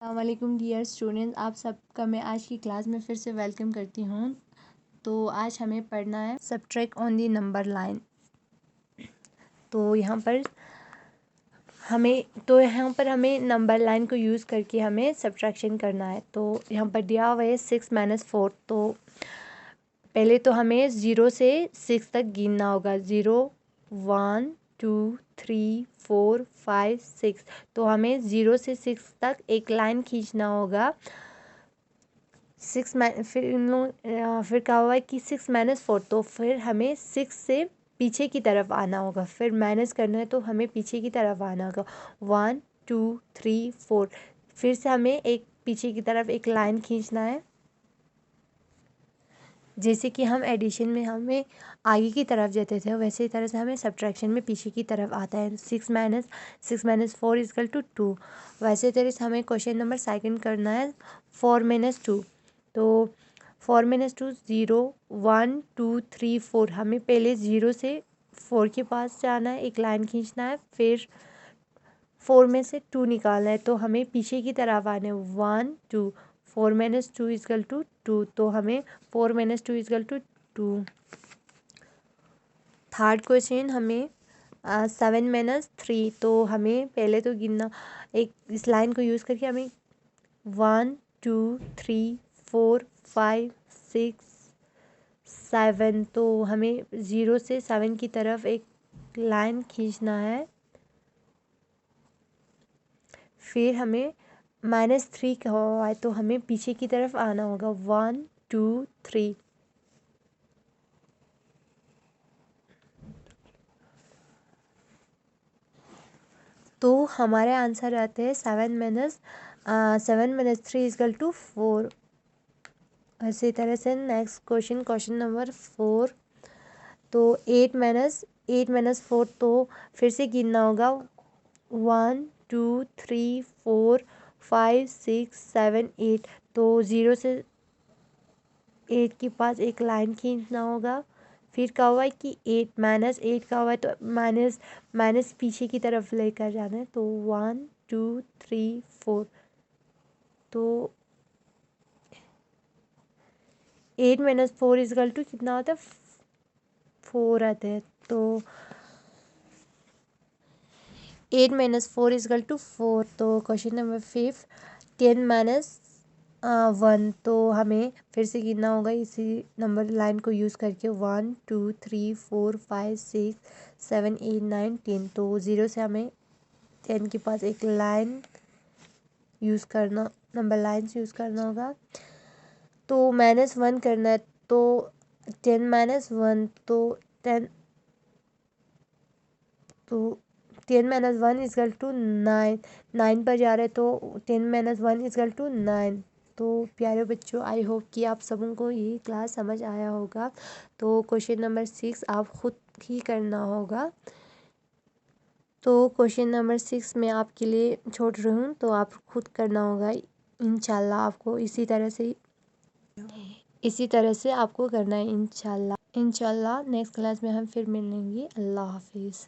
अस्सलामुअलैकुम dear students, आप सबका मैं आज की क्लास में फिर से वेलकम करती हूँ। तो आज हमें पढ़ना है subtract on the number line. तो यहाँ पर हमें नंबर लाइन को यूज़ करके हमें सब्ट्रैक्शन करना है। तो यहाँ पर दिया हुआ है 6 - 4। तो पहले तो हमें 0 से 6 तक गिनना होगा। 0 1 2 3 4 5 6। तो हमें 0 से 6 तक एक लाइन खींचना होगा। फिर कहा हुआ है कि 6 - 4। तो फिर हमें 6 से पीछे की तरफ आना होगा। फिर माइनस करना है तो हमें पीछे की तरफ आना होगा। 1 2 3 4। फिर से हमें एक पीछे की तरफ एक लाइन खींचना है। जैसे कि हम एडिशन में हमें आगे की तरफ जाते थे, वैसे ही तरह से हमें सब्ट्रैक्शन में पीछे की तरफ आता है। 6 - 4 = 2। वैसे तरह से हमें क्वेश्चन नंबर सेकंड करना है 4 - 2। तो 4 - 2 0 1 2 3 4। हमें पहले 0 से 4 के पास जाना है, एक लाइन खींचना है। फिर 4 में से 2 निकालना है, तो हमें पीछे की तरफ आना है। 1 2। 4 - 2 = 2। तो हमें 4 - 2 = 2। थर्ड क्वेश्चन हमें 7 - 3। तो हमें पहले तो गिनना, एक इस लाइन को यूज़ करके हमें 1 2 3 4 5 6 7। तो हमें 0 से 7 की तरफ एक लाइन खींचना है। फिर हमें -3 कहा हुआ है, तो हमें पीछे की तरफ आना होगा। 1 2 3। तो हमारे आंसर आते हैं 7 - 3 = 4। इसी तरह से नेक्स्ट क्वेश्चन नंबर 4। तो 8 - 4। तो फिर से गिनना होगा। 1 2 3 4 5 6 7 8। तो 0 से 8 के पास एक लाइन खींचना होगा। फिर कहा हुआ है कि 8 का हुआ है, तो माइनस पीछे की तरफ लेकर जाना है। तो 1 2 3 4। तो 8 - 4 = कितना होता है? 4 आता है। तो 8 - 4 = 4। तो क्वेश्चन नंबर 5 10 - 1। तो हमें फिर से गिनना होगा इसी नंबर लाइन को यूज़ करके। 1 2 3 4 5 6 7 8 9 10। तो 0 से हमें 10 के पास एक लाइन यूज़ करना, नंबर लाइन्स यूज़ करना होगा। तो -1 करना है। तो 10 - 1। तो 10 - 1 = 9। 9 पर जा रहे हैं, तो 10 - 1 = 9। तो प्यारे बच्चों, आई होप कि आप सबों को ये क्लास समझ आया होगा। तो क्वेश्चन नंबर 6 आप ख़ुद ही करना होगा। तो क्वेश्चन नंबर 6 मैं आपके लिए छोड़ रही हूँ, तो आप खुद करना होगा। इंशाल्लाह आपको इसी तरह से आपको करना है। इंशाल्लाह नेक्स्ट क्लास में हम फिर मिलेंगे। अल्लाह हाफिज़।